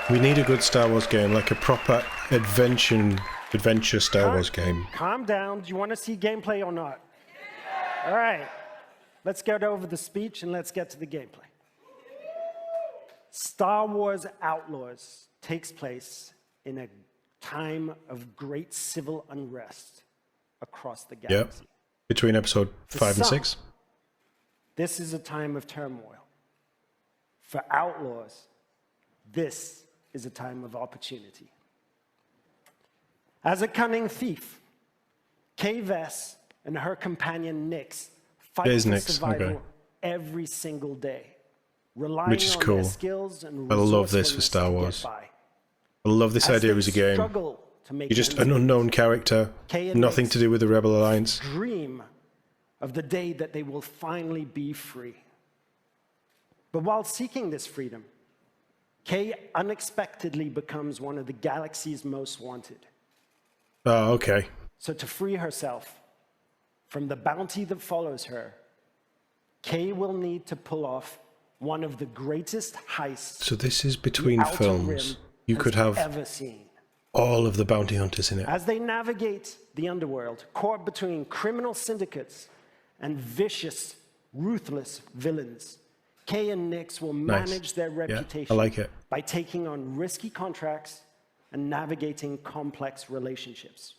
We need a good Star Wars game, like a proper adventure Star Wars game. Calm down. Do you want to see gameplay or not? All right. Let's get over the speech and let's get to the gameplay. Star Wars Outlaws takes place in a time of great civil unrest across the galaxy. Yep. Between episode 5 and 6. This is a time of turmoil. For Outlaws, this is a time of opportunity. As a cunning thief, Kay Vess and her companion Nix fight for survival every single day, relying Which is on cool. their skills and I love this for Star Wars. I love this idea as a game. You're just an unknown character, nothing to do with the Rebel Alliance. Dream of the day that they will finally be free. But while seeking this freedom, Kay unexpectedly becomes one of the galaxy's most wanted. Oh, okay. So to free herself from the bounty that follows her, Kay will need to pull off one of the greatest heists. So this is between films. You could have ever seen. All of the bounty hunters in it. As they navigate the underworld, caught between criminal syndicates and vicious, ruthless villains, Kay and Nix will manage their reputation by taking on risky contracts and navigating complex relationships,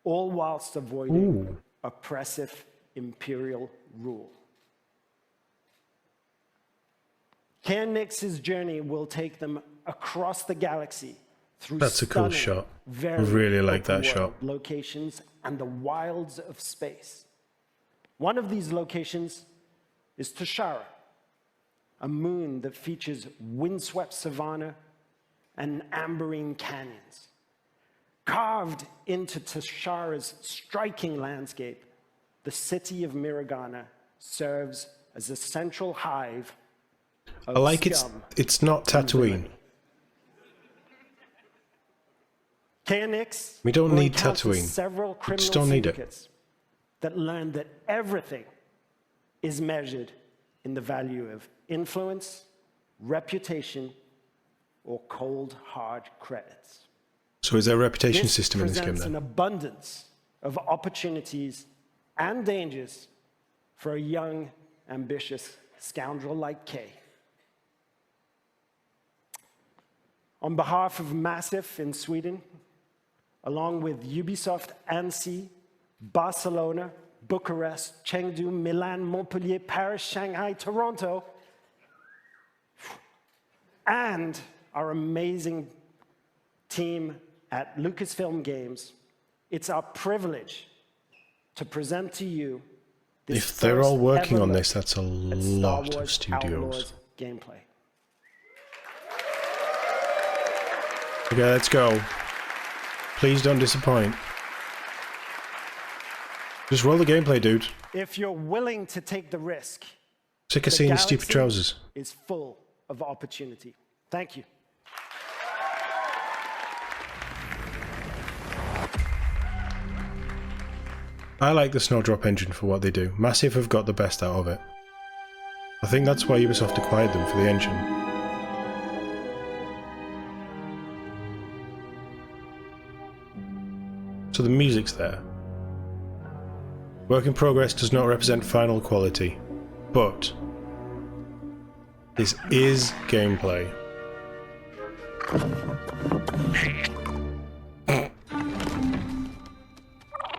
all whilst avoiding oppressive imperial rule. Kay and Nix's journey will take them across the galaxy through That's a cool shot. I really like that shot. Locations and the wilds of space. One of these locations is Tashara, a moon that features windswept savanna and amberine canyons. Carved into Tashara's striking landscape, the city of Miragana serves as a central hive of I like it's not Tatooine. KNX we don't need Tatooine. Several we just don't need it. That learned that everything is measured in the value of influence, reputation, or cold, hard credits. So is there a reputation system in this game then? This presents an abundance of opportunities and dangers for a young, ambitious scoundrel like Kay. On behalf of Massive in Sweden, along with Ubisoft Annecy, Barcelona, Bucharest, Chengdu, Milan, Montpellier, Paris, Shanghai, Toronto, and our amazing team at Lucasfilm Games, it's our privilege to present to you this if they're all working on this, that's a lot of studios. Gameplay. Okay, let's go. Please don't disappoint. Just roll the gameplay, dude. If you're willing to take the risk, sick of seeing stupid trousers. Is full of opportunity. Thank you. I like the Snowdrop engine for what they do. Massive have got the best out of it. I think that's why Ubisoft acquired them, for the engine. So the music's there. Work in progress does not represent final quality, but this is gameplay.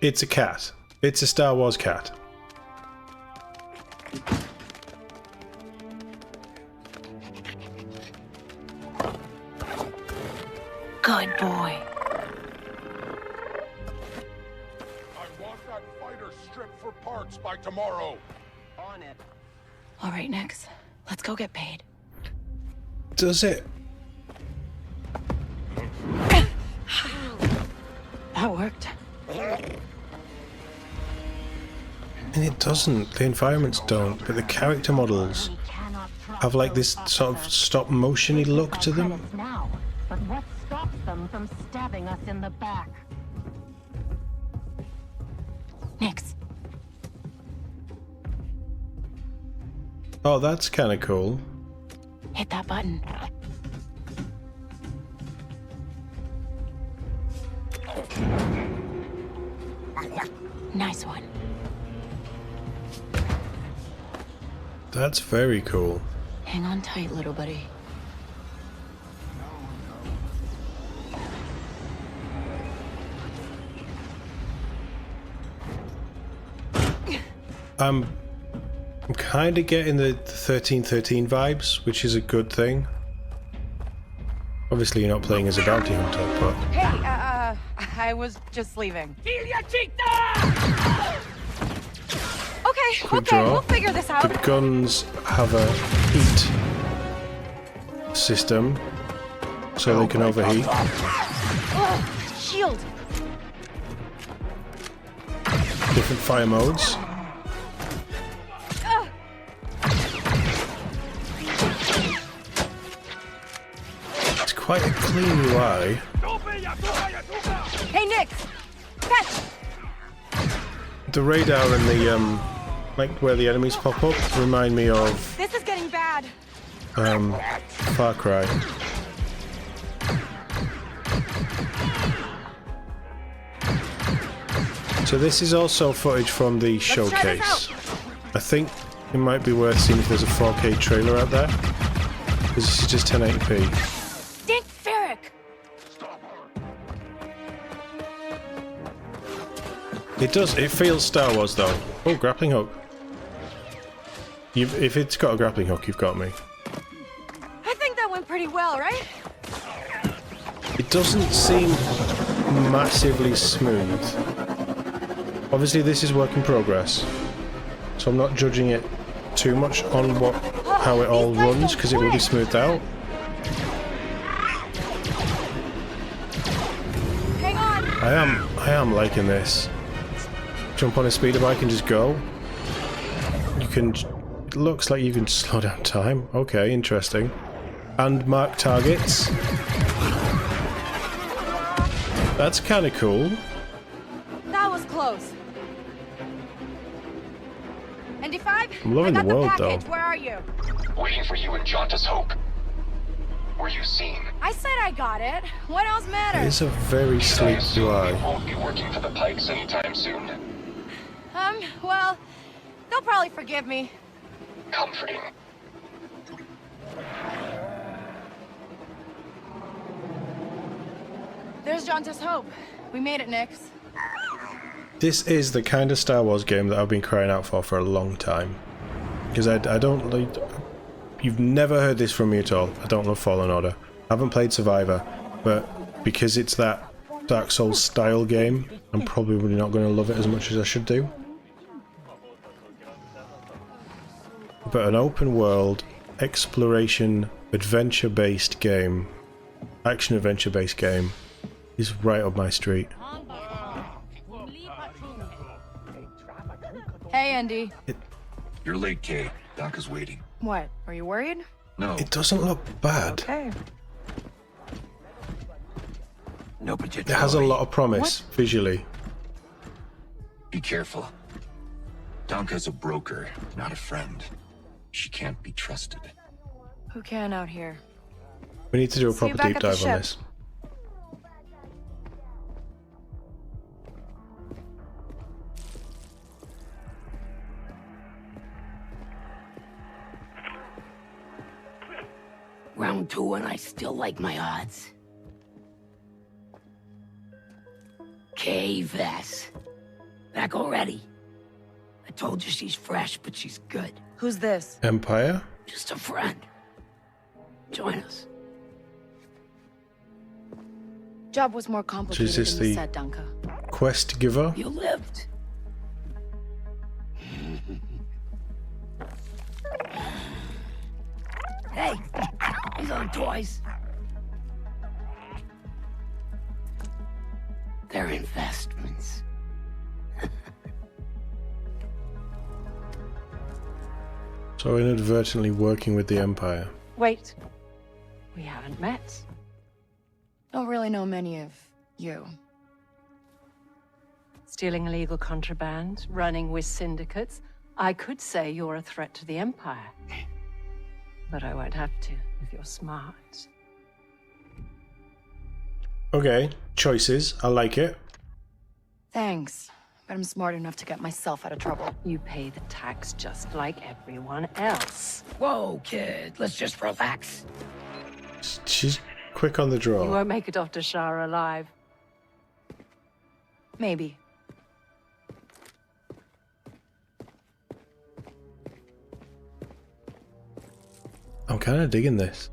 It's a cat. It's a Star Wars cat. Good boy. Parts by tomorrow. On it. All right, Nix. Let's go get paid. Does it? That worked. And it doesn't. The environments don't, but the character models have like this sort of stop motion-y look to them. Now, but what stops them from stabbing us in the back? Nix. Oh, that's kind of cool. Hit that button. Nice one. That's very cool. Hang on tight, little buddy. I'm kind of getting the 1313 vibes, which is a good thing. Obviously, you're not playing as a bounty hunter, but Hey, I was just leaving. Okay, quick okay, draw. we'll figure this out. The guns have a heat system, so they can overheat. Oh, shield. Different fire modes. It's quite a clean UI. Hey, Nick! Fetch! The radar and the like where the enemies pop up remind me of This is getting bad. Far Cry. So this is also footage from the Let's try this showcase. I think it might be worth seeing if there's a 4K trailer out there, because this is just 1080p. Dick Ferrick! It feels Star Wars though. Oh, grappling hook. If it's got a grappling hook, you've got me. I think that went pretty well, right? It doesn't seem massively smooth. Obviously this is work in progress, so I'm not judging it too much on how it all runs, because it will be smoothed out. Hang on! I am liking this. Jump on a speeder bike and just go. You can. It looks like you can slow down time. Okay, interesting. And mark targets. That's kind of cool. That was close. ND5? I'm loving I got the world, package. though. Where are you? Waiting for you in Jauntus Hope. Were you seen? I said I got it. What else matters? It's a very sleek You UI. won't be working for the Pikes anytime soon. Well, they'll probably forgive me. Comforting. There's Jauntus Hope. We made it, Nix. This is the kind of Star Wars game that I've been crying out for a long time. Because I don't like... You've never heard this from me at all. I don't love Fallen Order. I haven't played Survivor, but because it's that Dark Souls style game, I'm probably not going to love it as much as I should do. But an open world, exploration, adventure-based game, action-adventure-based game, is right up my street. Hey, Andy. You're late, Kay. Doc is waiting. What? Are you worried? No. It doesn't look bad. Okay. No, but It has a lot of promise, visually. Be careful. Donka's a broker, not a friend. She can't be trusted. Who can out here? We need to do a See you proper back deep at the dive on ship. this. Round 2 and I still like my odds. K-Vess. Back already. I told you she's fresh, but she's good. Who's this? Empire? Just a friend. Join us. Job was more complicated is this than you the- said, Dunka. Quest giver? You lived. Hey, these aren't toys. They're investments. So inadvertently working with the Empire. Wait. We haven't met. Don't really know many of you. Stealing illegal contraband, running with syndicates. I could say you're a threat to the Empire. But I won't have to if you're smart. Okay, choices. I like it. Thanks, but I'm smart enough to get myself out of trouble. You pay the tax just like everyone else. Whoa, kid, let's just relax. She's quick on the You draw. won't make it off to Shara alive. Maybe. I'm kind of digging this.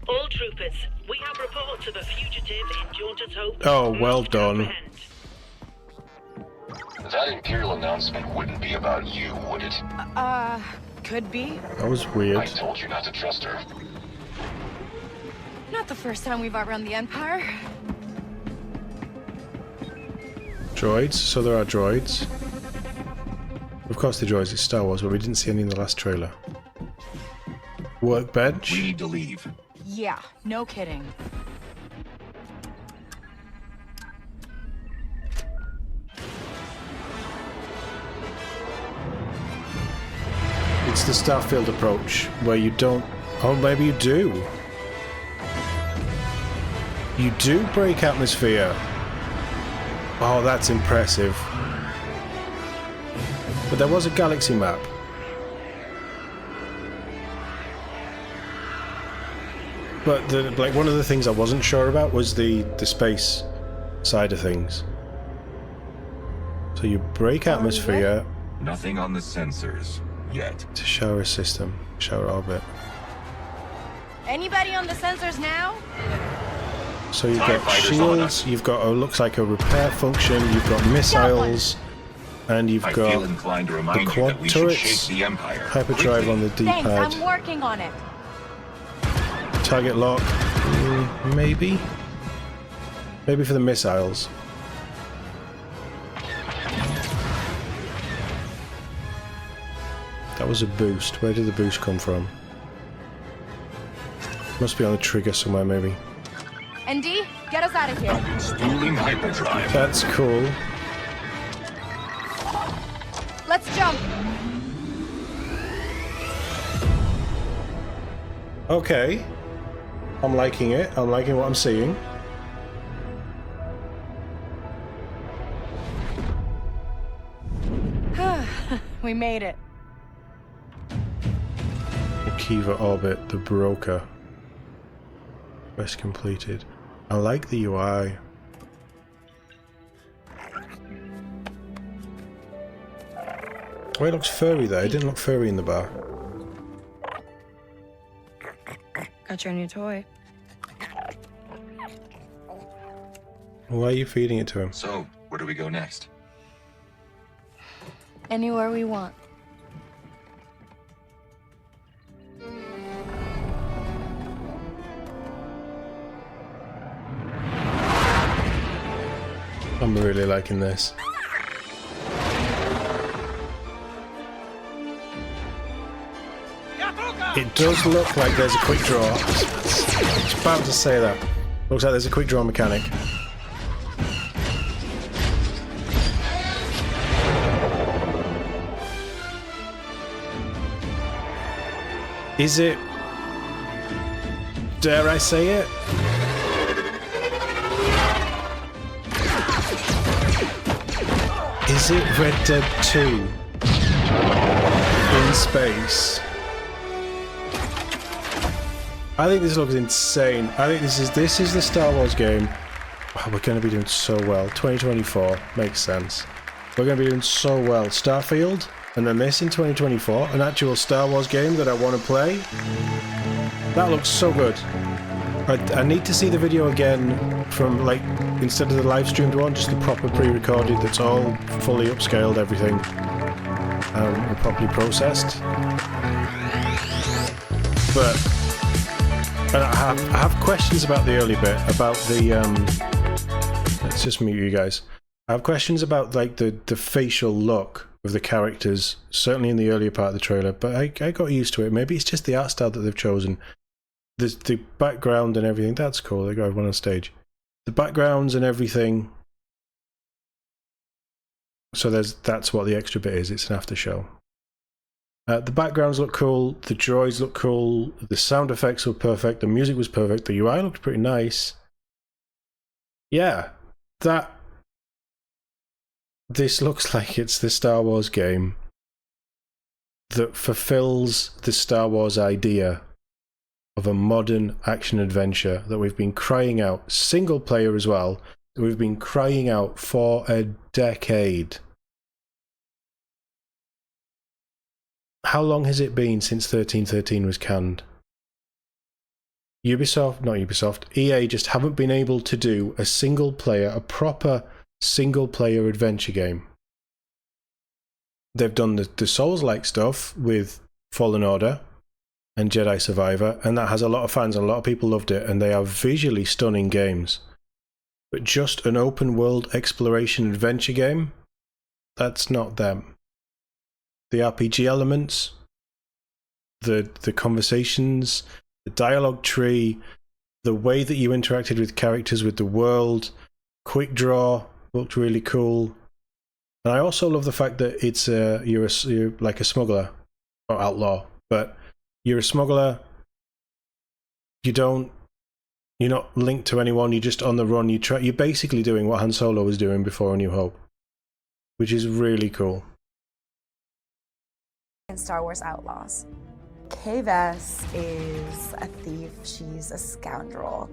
All troopers, we have reports of a fugitive in Jaunter's Hope. Oh, well Move to done. apprehend. That Imperial announcement wouldn't be about you, would it? Could be. That was I weird. told you not to trust her. Not the first time we've outrun the Empire. Droids, so there are droids. Of course the droids, it's Star Wars, but we didn't see any in the last trailer. Workbench. We need to leave. Yeah, no kidding. It's the Starfield approach, where you don't... Oh, maybe you do. You do break atmosphere. Oh, that's impressive. But there was a galaxy map. But like one of the things I wasn't sure about was the space side of things. So you break atmosphere Nothing on the sensors yet. to shower system, shower orbit. Anybody on the sensors now? So you've TIE got fighters on shields, us. you've got looks like a repair function, you've got missiles, and you've I feel got inclined to remind you quad that we should turrets, shake the Empire. hyperdrive quickly. on the Thanks, I'm D-pad, working on it. target lock, maybe? Maybe for the missiles. That was a boost. Where did the boost come from? Must be on the trigger somewhere, maybe. ND, get us out of here. Spooling hyperdrive. That's cool. Let's jump. Okay. I'm liking it. I'm liking what I'm seeing. We made it. Kiva orbit, the broker. Quest completed. I like the UI. Oh, it looks furry there. It didn't look furry in the bar. Got your new toy. Why are you feeding it to him? So, where do we go next? Anywhere we want. I'm really liking this. It does look like there's a quick draw. I was about to say that. Looks like there's a quick draw mechanic. Is it... Dare I say it? Is it Red Dead 2 in space? I think this looks insane. I think this is the Star Wars game. Oh, we're going to be doing so well. 2024 makes sense. We're going to be doing so well. Starfield, and then this in 2024, an actual Star Wars game that I want to play. That looks so good. I need to see the video again from, like, instead of the live streamed one, just the proper pre-recorded that's all fully upscaled, everything, and properly processed. But and I have questions about the early bit, about the let's just mute you guys. I have questions about like the facial look of the characters, certainly in the earlier part of the trailer, but I got used to it. Maybe it's just the art style that they've chosen. The background and everything, that's cool. They got everyone on stage. The backgrounds and everything. So that's what the extra bit is. It's an after show. The backgrounds look cool, the droids look cool, the sound effects were perfect, the music was perfect, the UI looked pretty nice. Yeah, this looks like it's the Star Wars game that fulfills the Star Wars idea of a modern action-adventure that we've been crying out, single player as well, that we've been crying out for a decade. How long has it been since 1313 was canned? EA just haven't been able to do a proper single-player adventure game. They've done the Souls-like stuff with Fallen Order and Jedi Survivor, and that has a lot of fans and a lot of people loved it, and they are visually stunning games. But just an open-world exploration adventure game? That's not them. The RPG elements, the conversations, the dialogue tree, the way that you interacted with characters, with the world, quick draw looked really cool. And I also love the fact that it's you're like a smuggler or outlaw, but you're a smuggler. You're not linked to anyone. You're just on the run. You're basically doing what Han Solo was doing before A New Hope, which is really cool. In Star Wars Outlaws, Kay Vess is a thief. She's a scoundrel.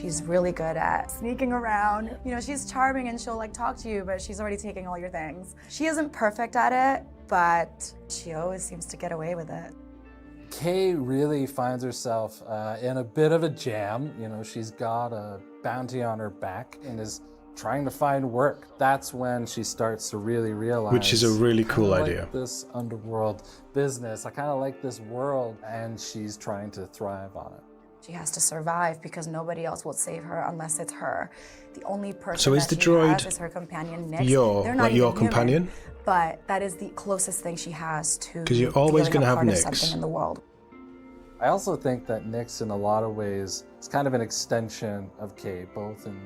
She's really good at sneaking around. You know, she's charming and she'll like talk to you, but she's already taking all your things. She isn't perfect at it, but she always seems to get away with it. Kay really finds herself in a bit of a jam. You know, she's got a bounty on her back and is trying to find work. That's when she starts to really realize, which is a really cool idea. This underworld business, I kind of like this world, and she's trying to thrive on it. She has to survive because nobody else will save her unless it's her. The only person so is that the she droid has is her companion Nix. They're not your companion? Human, but that is the closest thing she has to because you're always going to have Nix. Something in the world. I also think that Nix, in a lot of ways, is kind of an extension of Kay, both in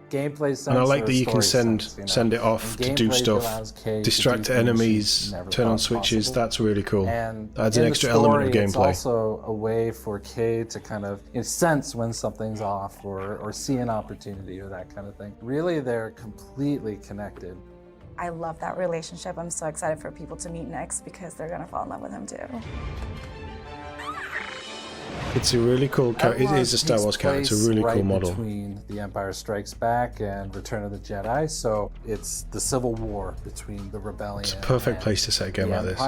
gameplay sense. And I like that you can send it off to do stuff, distract enemies, turn on switches. That's really cool. And adds an extra element of gameplay. It's also a way for Kay to kind of sense when something's off or see an opportunity or that kind of thing. Really, they're completely connected. I love that relationship. I'm so excited for people to meet Nix because they're going to fall in love with him too. It's a really cool character. It is a Star Wars character. It's a really cool model. Between The Empire Strikes Back and Return of the Jedi, so it's the civil war between the rebellion. It's a perfect place to set a game like this.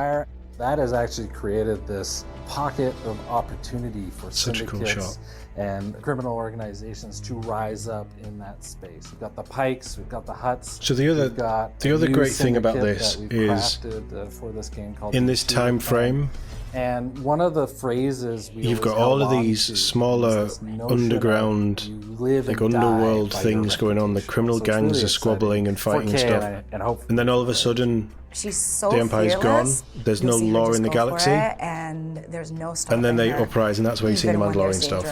That has actually created this pocket of opportunity for syndicates and criminal organizations to rise up in that space. We've got the Pikes, we've got the Hutts. So the other great thing about this is for this game called in this time frame. And one of the phrases you've got all of these smaller underground, like underworld things going on. The criminal gangs are squabbling and fighting and stuff. And then all of a sudden, the Empire's gone. There's no law in the galaxy. And there's no stuff. And then they uprise, and that's where you see the Mandalorian stuff.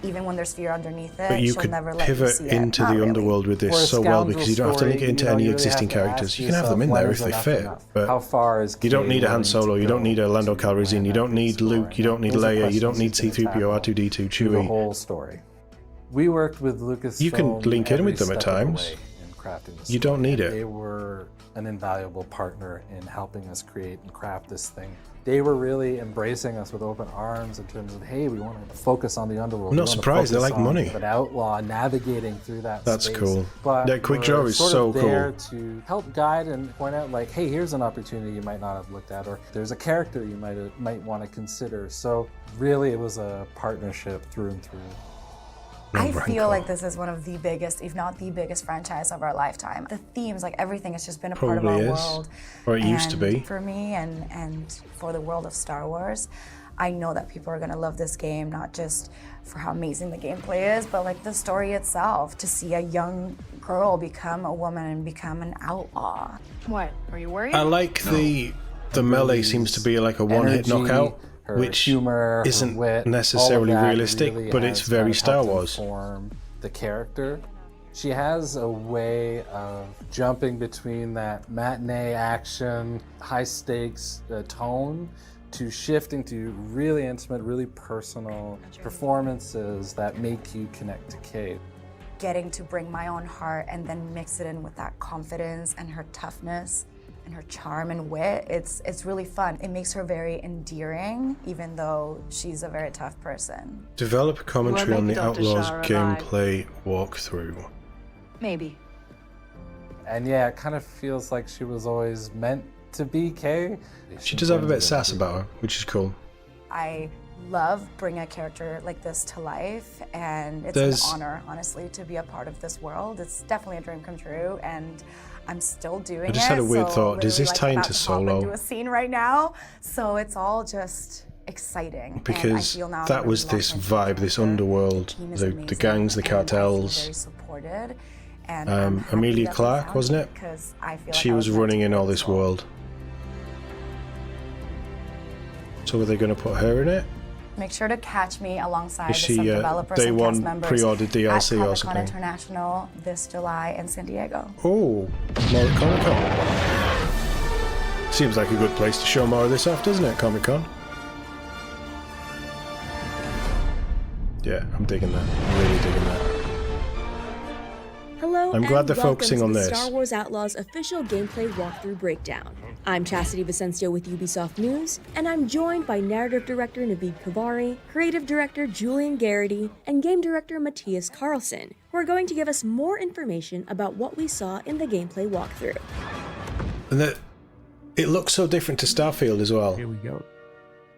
Even when there's fear underneath it, but you could pivot into the underworld with this so well because you don't have to link it into any existing characters. You can have them in there if they fit, but you don't need a Han Solo, you don't need a Lando Calrissian, you don't need Luke, you don't need Leia, you don't need C-3PO, R2-D2, Chewie. The whole story. We worked with Lucasfilm. You can link in with them at times. You don't need it. They were an invaluable partner in helping us create and craft this thing. They were really embracing us with open arms in terms of, hey, we want to focus on the underworld. I'm not surprised. They like money. An outlaw navigating through that That's space. Cool. But that quick draw is so cool. There to help guide and point out, like, hey, here's an opportunity you might not have looked at, or there's a character you might want to consider. So really, it was a partnership through and through. I feel like this is one of the biggest, if not the biggest franchise of our lifetime. The themes, like everything, has just been a part of our world. Or it used to be. For me and for the world of Star Wars, I know that people are going to love this game, not just for how amazing the gameplay is, but like the story itself, to see a young girl become a woman and become an outlaw. What, are you worried? I like the melee seems to be like a one-hit knockout. Which humor, isn't wit, necessarily realistic, really but it's very Star Wars. Form the character, She has a way of jumping between that matinee action, high stakes tone to shifting to really intimate, really personal performances that make you connect to Kate. Getting to bring my own heart and then mix it in with that confidence and her toughness and her charm and wit, it's really fun. It makes her very endearing, even though she's a very tough person. Develop a commentary on the Dr. Outlaws Shara gameplay walkthrough. Maybe. And yeah, it kind of feels like she was always meant to be Kay. She does have a bit of sass about her, which is cool. I love bringing a character like this to life, and it's an honor, honestly, to be a part of this world. It's definitely a dream come true, and I'm still doing it. I just had a weird thought. Does this tie into Solo? Do a scene right now, so it's all just exciting. Because that was this vibe, this underworld, the gangs, the cartels. Very supported. And Amelia Clark, wasn't it? She was running in all this world. So were they going to put her in it? Make sure to catch me alongside Is she, some developers day and one cast members pre-ordered DLC at or Comic-Con something? International this July in San Diego. Oh, more at Comic-Con. Seems like a good place to show more of this off, doesn't it, Comic-Con? Yeah, I'm digging that. I'm really digging that. Hello, I'm glad they're welcome focusing to on the this. Star Wars Outlaws official gameplay walkthrough breakdown. I'm Chastity Vicencio with Ubisoft News, and I'm joined by narrative director Naveed Kavari, creative director Julian Garrity, and game director Matthias Carlson, who are going to give us more information about what we saw in the gameplay walkthrough. And it looks so different to Starfield as well. Here we go.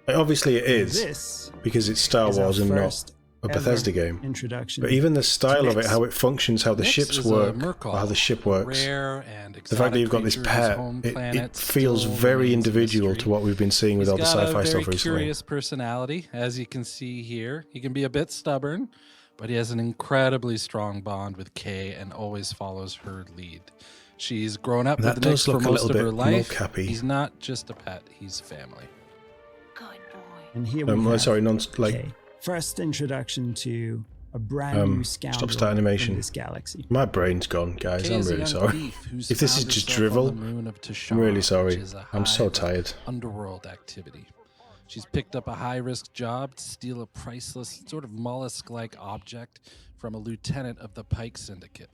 Obviously it is, This because it's Star Wars and not a Bethesda game. Introduction. But even the style of it, how it functions, how the ships work, or how the ship works, the fact that you've got this pet, it feels very individual to what we've been seeing with all the sci-fi stuff recently. He's got a very curious personality, as you can see here. He can be a bit stubborn, but he has an incredibly strong bond with Kay and always follows her lead. She's grown up with Nix for most of her life. He's not just a pet, he's family. And here we have sorry, first introduction to a brand new scoundrel stop start animation. in this galaxy. My brain's gone, guys. Kay I'm is a really young sorry. thief who's If this is found just herself on drivel, the moon of Tashar, I'm really sorry. which is a I'm so hive of tired. Underworld activity. She's picked up a high-risk job to steal a priceless, sort of mollusk-like object from a lieutenant of the Pike Syndicate.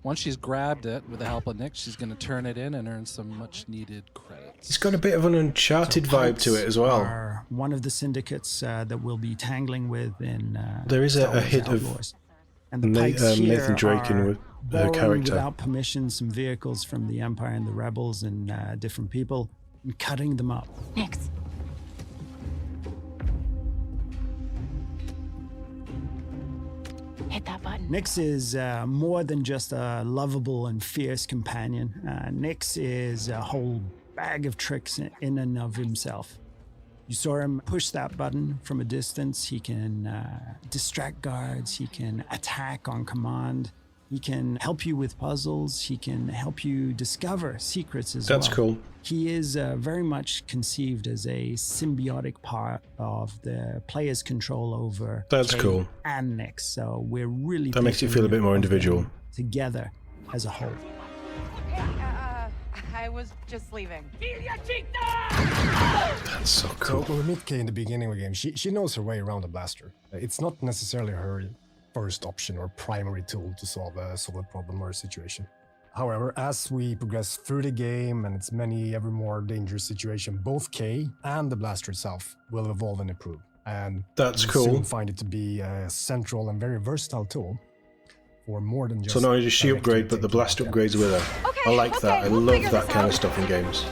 Once she's grabbed it, with the help of Nick, she's going to turn it in and earn some much-needed credits. It's got a bit of an Uncharted vibe to it as well. Are one of the syndicates that we'll be tangling with in There is Star a Wars hit Outlaws. of And the Pikes here Nathan Drake in are with her borrowing character. without permission some vehicles from the Empire and the Rebels and different people and cutting them up. Nix. Hit that button. Nix is more than just a lovable and fierce companion. Nix is a whole bag of tricks in and of himself. You saw him push that button from a distance. He can distract guards. He can attack on command. He can help you with puzzles. He can help you discover secrets as well. That's cool. He is very much conceived as a symbiotic part of the player's control over That's Kay cool. and Nix. So we're really That makes you thinking feel a bit more of them individual. together as a whole. I was just leaving. That's so cool. So we meet Kay in the beginning of the game. She knows her way around the blaster. It's not necessarily her first option or primary tool to solve a problem or a situation. However, as we progress through the game and its ever more dangerous situation, both Kay and the blaster itself will evolve and improve. And That's you'll cool. soon find it to be a central and very versatile tool for more than just... So not only does she upgrade, but the blaster upgrades with her. I like that. I love that kind of stuff in games.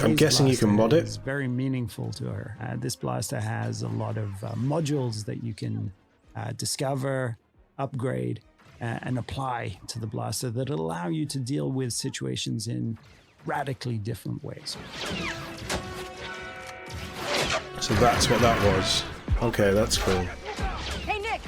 I'm guessing you can mod it. It's very meaningful to her. This blaster has a lot of modules that you can discover, upgrade, and apply to the blaster that allow you to deal with situations in radically different ways. So that's what that was. Okay, that's cool. Hey, Nick!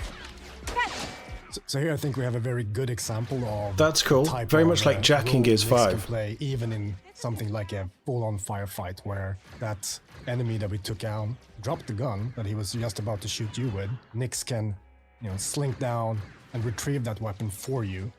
So here I think we have a very good example of... That's cool. type Very of, much like Jack in role Gears Nix can 5. play, even in something like a full-on firefight where that enemy that we took out dropped the gun that he was just about to shoot you with. Nix can, slink down, and retrieve that weapon for you.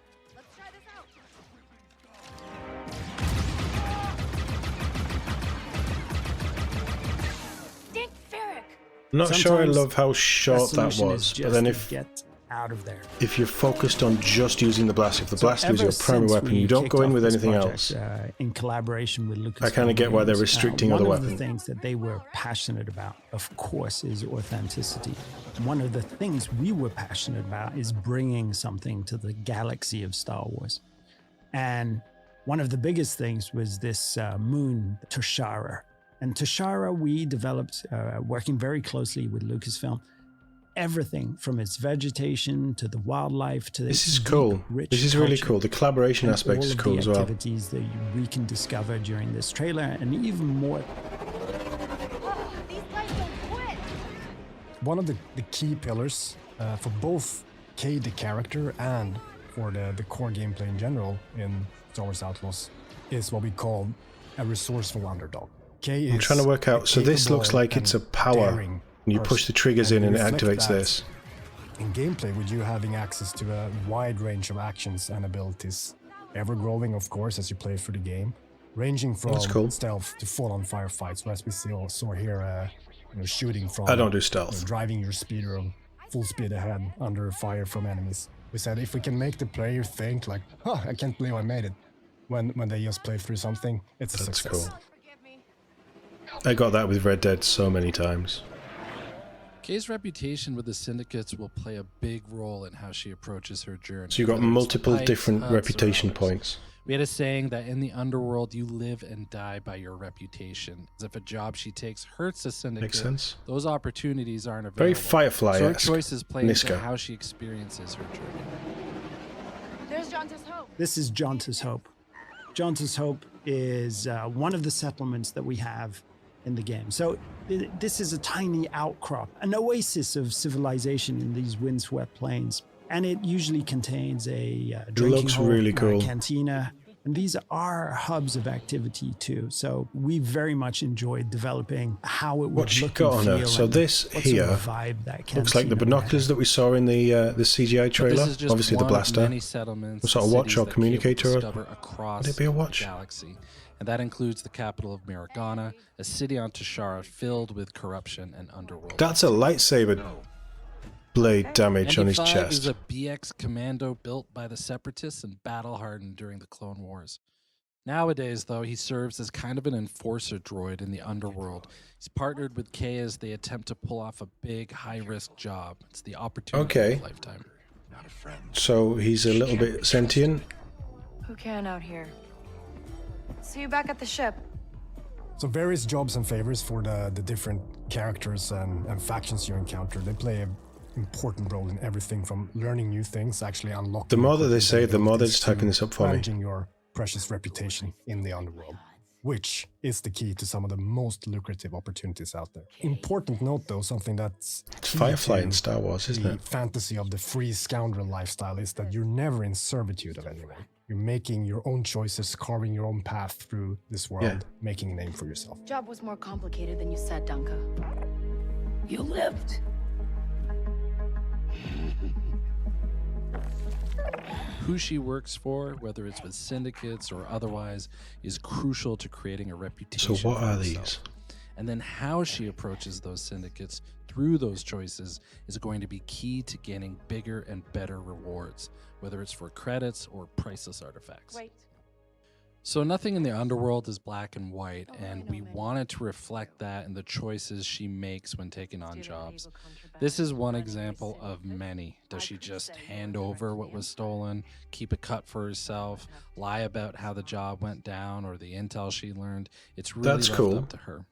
Not sure I Sometimes love how short that solution is was, just but then to get out of there. if you're focused on just using the blaster, if the So blaster is ever your primary since weapon, we you don't kicked go in off with this anything project, else. in collaboration with Lucas, I kind of get why they're restricting other One of weapons. the things that they were passionate about, of course, is authenticity. One of the things we were passionate about is bringing something to the galaxy of Star Wars. And one of the biggest things was this moon, Toshara. And Toshara, we developed, working very closely with Lucasfilm, everything from its vegetation to the wildlife to This its is deep, cool. rich This is really culture, cool. The collaboration and aspect all is of cool the as well. activities that we can discover during this trailer, and even more. One of the key pillars for both Kay the character and for the core gameplay in general in Star Wars Outlaws is what we call a resourceful underdog. Kay I'm trying to work out. So this looks like it's a power. And you push the triggers in and it activates this. In gameplay, with you having access to a wide range of actions and abilities, ever growing, of course, as you play through the game, ranging from stealth to full-on firefights. So as we saw here, shooting from. I don't do stealth. Driving your speeder full speed ahead under fire from enemies. We said if we can make the player think like, "Huh, I can't believe I made it," when they just play through something, it's a success. Cool. I got that with Red Dead so many times. Kay's reputation with the syndicates will play a big role in how she approaches her journey. So you got multiple different reputation points. We had a saying that in the underworld, you live and die by your reputation. As if a job she takes hurts a syndicate, Makes sense. those opportunities aren't available. Very Firefly-esque. So her choices play into Niska. how she experiences her journey. There's Jonta's Hope. This is Jonta's Hope. Jonta's Hope is one of the settlements that we have in the game. So this is a tiny outcrop, an oasis of civilization in these windswept plains. And it usually contains a drinking looks hole, really cool. a cantina. And these are hubs of activity too. So we very much enjoyed developing how it would What she look got and on feel. her. So and this what sort here of vibe that looks like the cantina binoculars that we saw in the CGI But trailer. this is just Obviously the one of blaster. many settlements Some sort of and watch cities or that Kay will communicator. discover across Would it be a watch? the galaxy. And that includes the capital of Miragana, a city on Toshara filled with corruption and underworld. That's a lightsaber blade damage on his ND5 chest. is a BX commando built by the Separatists and battle-hardened during the Clone Wars. Nowadays, though, he serves as kind of an enforcer droid in the underworld. He's partnered with Kay as they attempt to pull off a big, high-risk job. It's the opportunity of a lifetime. Not a friend. So he's a little bit sentient. Who can out here? See you back at the ship. So various jobs and favors for the different characters and factions you encounter. They play an important role in everything from learning new things, actually unlocking. The more that they say, the more they're abilities just typing to this up for me. managing your precious reputation in the underworld, which is the key to some of the most lucrative opportunities out there. Important note though, something that's It's key Firefly to in Star Wars, isn't the it? fantasy of the free scoundrel lifestyle is that you're never in servitude of anyone. You're making your own choices, carving your own path through this world, making a name for yourself. Job was more complicated than you said, Dunka. You lived. Who she works for, whether it's with syndicates or otherwise, is crucial to creating a reputation. So what for are herself. these? And then how she approaches those syndicates through those choices is going to be key to gaining bigger and better rewards, whether it's for credits or priceless artifacts. Wait. So nothing in the underworld is black and white, and we wanted to reflect that in the choices she makes when taking on jobs. This is one example of many. Does she just hand over what was stolen, keep a cut for herself, lie about how the job went down or the intel she learned? It's really That's left cool. up to her.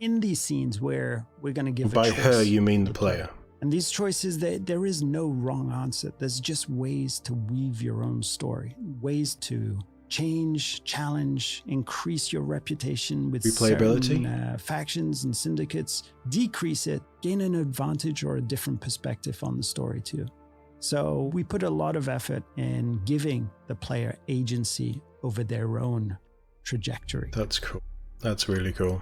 In these scenes where we're going to give By a choice her, you mean to the player. And these choices, there is no wrong answer. There's just ways to weave your own story, ways to change, challenge, increase your reputation with Replayability? certain factions and syndicates, decrease it, gain an advantage or a different perspective on the story too. So we put a lot of effort in giving the player agency over their own trajectory. That's cool. That's really cool.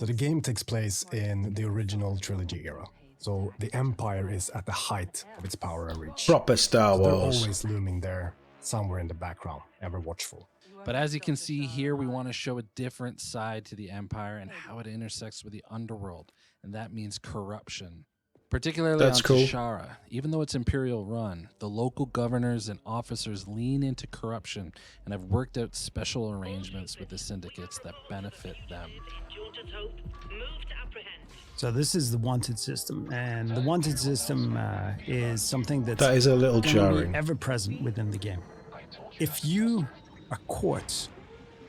So the game takes place in the original trilogy era. So the Empire is at the height of its power and reach. Proper Star So they're Wars. always looming there, somewhere in the background, ever watchful. But as you can see here, we want to show a different side to the Empire and how it intersects with the underworld, and that means corruption. Particularly That's on cool. Tashara. Even though it's Imperial run, the local governors and officers lean into corruption and have worked out special arrangements with the syndicates that benefit them. So this is the wanted system, and the wanted system is something that's That is a little gonna jarring. be ever present within the game. If you are caught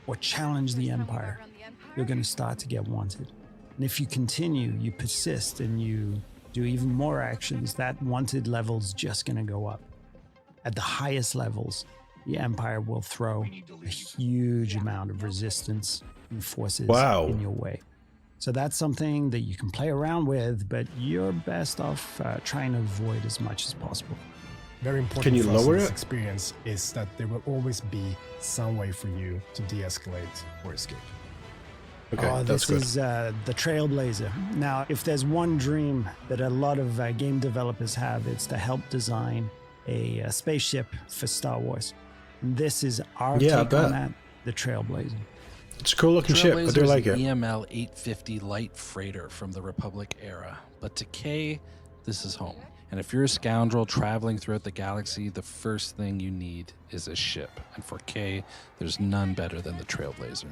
or challenge the Empire, you're going to start to get wanted. And if you continue, you persist, and you do even more actions, that wanted level's just going to go up. At the highest levels, the Empire will throw a huge amount of resistance and forces Wow. in your way. So that's something that you can play around with, but you're best off trying to avoid as much as possible. Very important Can you for us in lower this it? experience is that there will always be some way for you to de-escalate or escape. Okay, that's this good. is the Trailblazer. Now, if there's one dream that a lot of game developers have, it's to help design a spaceship for Star Wars. And this is our Yeah, I take on bet. that, the Trailblazer. It's a cool looking ship. I do Trailblazer like is it. an EML 850 light freighter from the Republic era. But to Kay, this is home. And if you're a scoundrel traveling throughout the galaxy, the first thing you need is a ship. And for Kay, there's none better than the Trailblazer.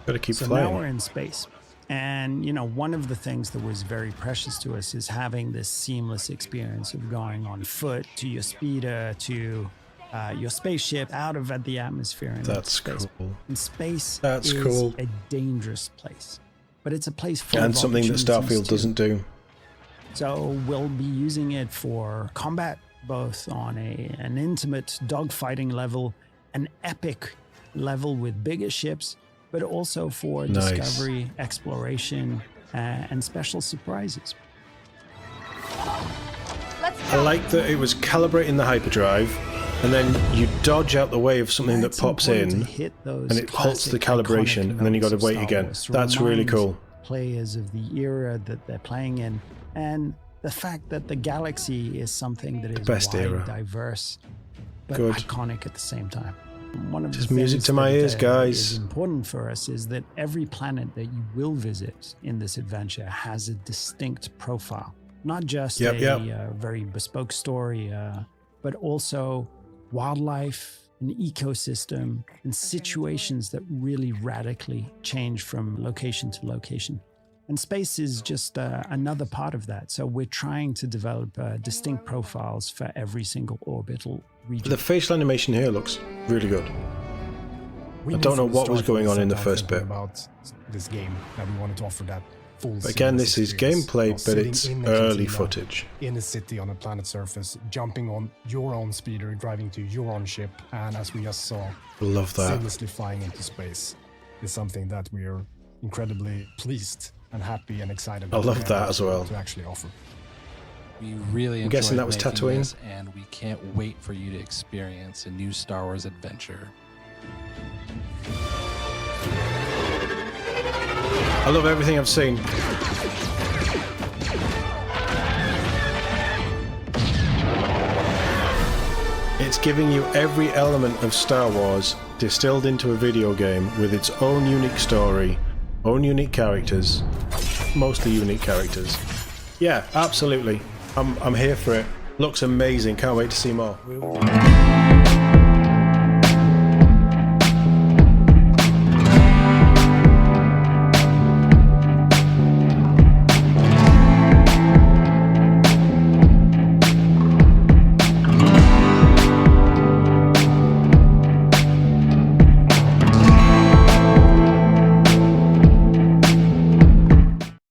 Gotta keep So flying. now we're in space. And, you know, one of the things that was very precious to us is having this seamless experience of going on foot to your speeder, to your spaceship, out of the atmosphere. And That's space. cool. And space That's is cool. a dangerous place. But it's a place full And of something that opportunities Starfield too. doesn't do. So we'll be using it for combat, both on an intimate dogfighting level, an epic level with bigger ships, but also for Nice. discovery, exploration, and special surprises. I like that it was calibrating the hyperdrive, and then you dodge out the way of something that It's pops important in, to hit those and it halts the classic, calibration, iconic and then you got to notes of wait Star again. Wars to That's really remind cool. Players of the era that they're playing in, and the fact that the galaxy is something that is best wide, era. diverse, but Good. iconic at the same time. One of Just the music things to my that, ears, guys. is important for us is that every planet that you will visit in this adventure has a distinct profile, not just a very bespoke story, but also wildlife, an ecosystem, and situations that really radically change from location to location. And space is just another part of that. So we're trying to develop distinct profiles for every single orbital region. The facial animation here looks really good. We I knew don't know from the what was start going when on we in the set out first thinking bit. about this game that we wanted to offer that full. But again, seamless this is experience. gameplay, You know, but sitting it's in a early cantina, footage. in a city on a planet surface, jumping on your own speeder, driving to your own ship, and as we just saw, Love that. seamlessly flying into space is something that we are incredibly pleased and happy and excited. I love to be that able as well. to actually offer. We really I'm guessing enjoyed that was making Tatooine? this, and we can't wait for you to experience a new Star Wars adventure. I love everything I've seen. It's giving you every element of Star Wars distilled into a video game with its own unique story, own unique characters, mostly unique characters. Yeah, absolutely. I'm here for it. Looks amazing. Can't wait to see more.